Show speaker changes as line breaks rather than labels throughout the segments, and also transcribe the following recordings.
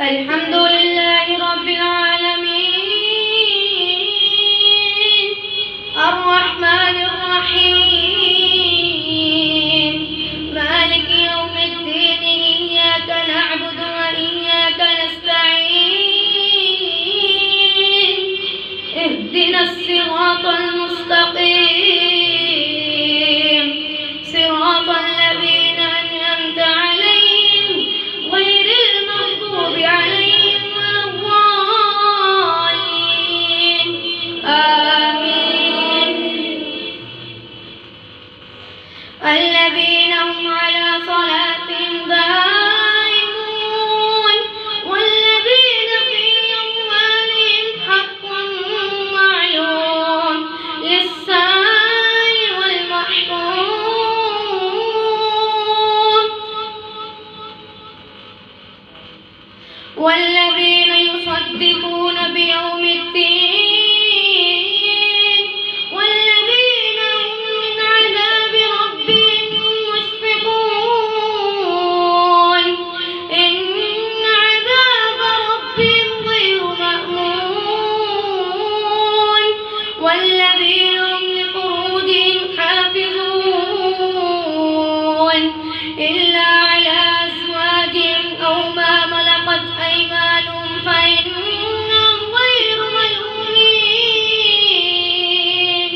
الحمد لله رب العالمين الرحمن الرحيم مالك يوم الدين إياك نعبد وإياك نستعين اهدنا الصراط المستقيم صراط الذين أنعمت عليهم غير المغضوب عليهم ولا الضالين آمين. الذين هم على صلاتهم دائمون والذين في أموالهم حق معلوم للسائل والمحروم والذين يصدقون بيوم الدين والذين هم من عذاب ربهم مشفقون إن عذاب ربهم غير مأمون والذين هم لفروجهم حافظون إلا على أزواجهم أو ما ملكت أيمانهم فإنهم غير ملومين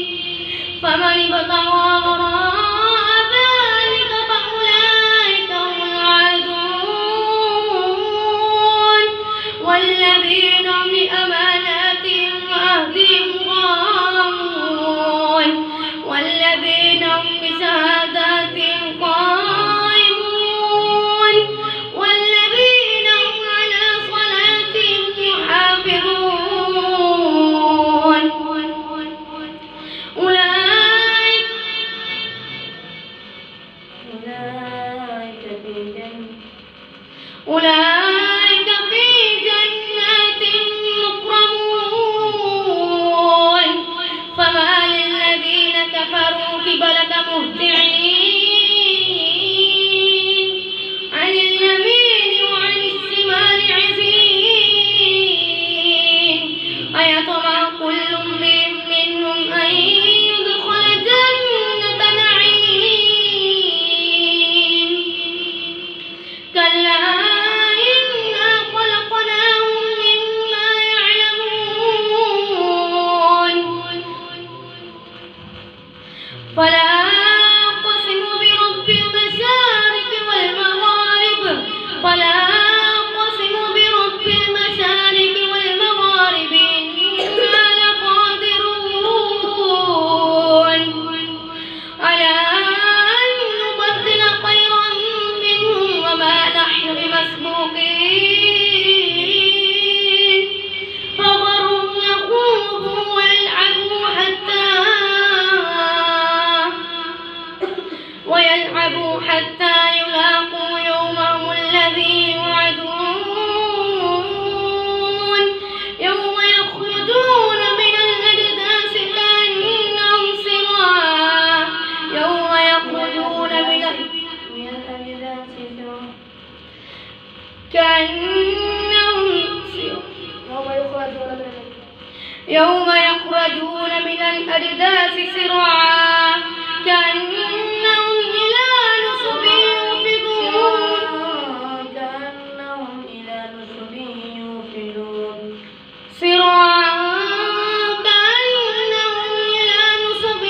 فمن ابتغى وراء ذلك فأولئك هم العادون والذين هم لأماناتهم وعهدهم راعون والذين هم بشهاداتهم قائمون والذين هم على صلاتهم يحافظون أولئك في جنات مكرمون فما للذين كفروا قبلك مهطعين عن اليمين وعن الشمال عزين أيطمع كل امرئ منهم أن يدخل جنة نعيم كلا إنا خلقناهم مما يعلمون فلا أقسم برب المشارق والمغارب فلا أقسم برب المشارق والمغارب إنا لقادرون على أن نبدل خيرا منهم وما نحن بمسبوقين فذرهم يخوضوا ويلعبوا حتى يلاقوا يومهم الذي يوعدون يوم يخرجون من الأجداث كأنهم سراع يوم يخرجون من الأجداث كأنهم يوم يخرجون من الأجداث سراعا كأنهم إلى نصب يوفدون سراعا كأنهم إلى نصب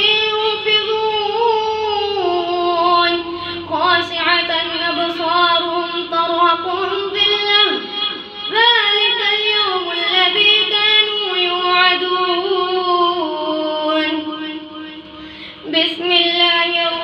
يوفدون خاشعة أبصارهم ترهقهم ذلة ذلك اليوم الذي كانوا يوعدون بسم الله الرحمن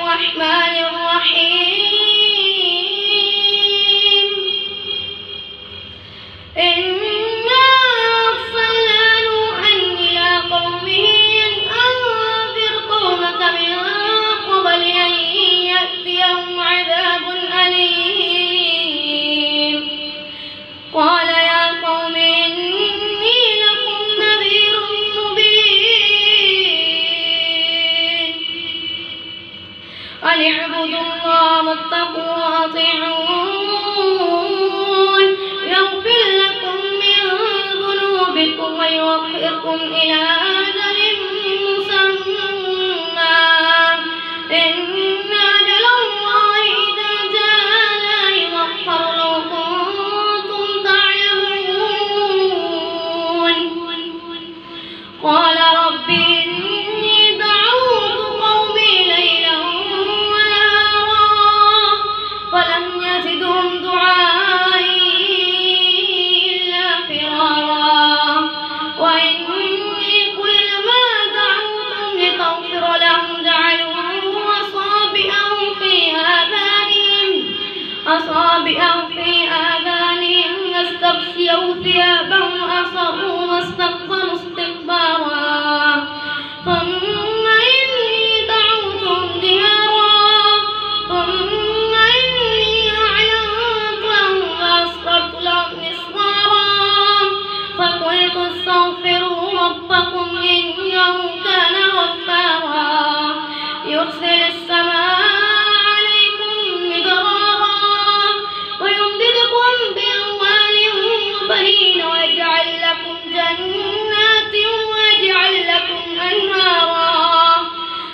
جنات ويجعل لكم أنهارا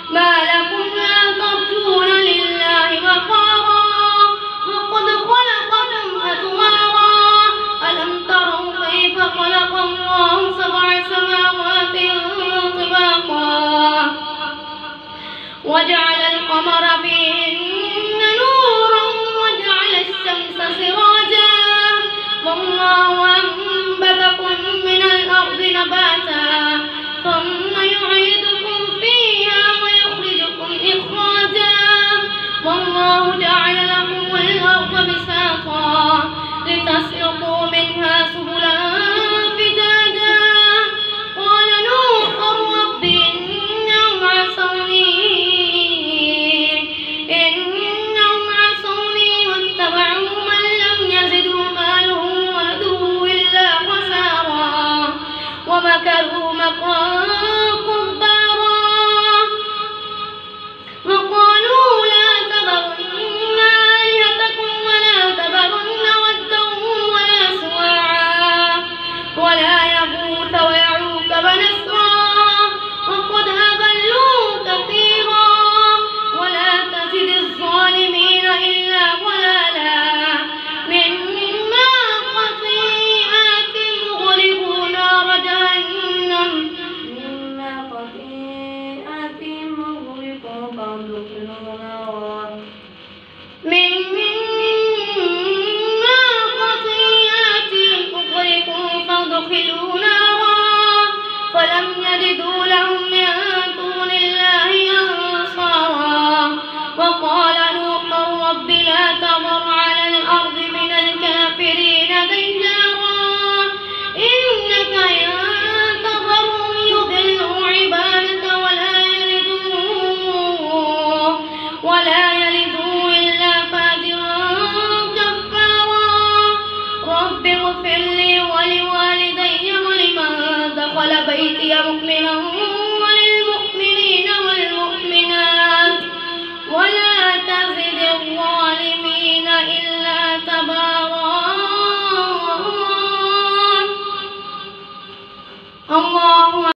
ما لكم لا ترجون لله وقارا وقد خلقكم أطوارا ألم تروا كيف خلق الله سبع سماوات طباقا وجعل القمر فيهن نورا وجعل الشمس سراجا والله أنبتكم من الأرض نباتا ثم يعيدكم فيها ويخرجكم إخراجا والله جعل لكم الأرض بساطا لتسلكوا منها سبلا فجاجا قال نوح رب إنهم عصوني واتبعوا من لم يزده ماله ولده إلا خسارا ومكروا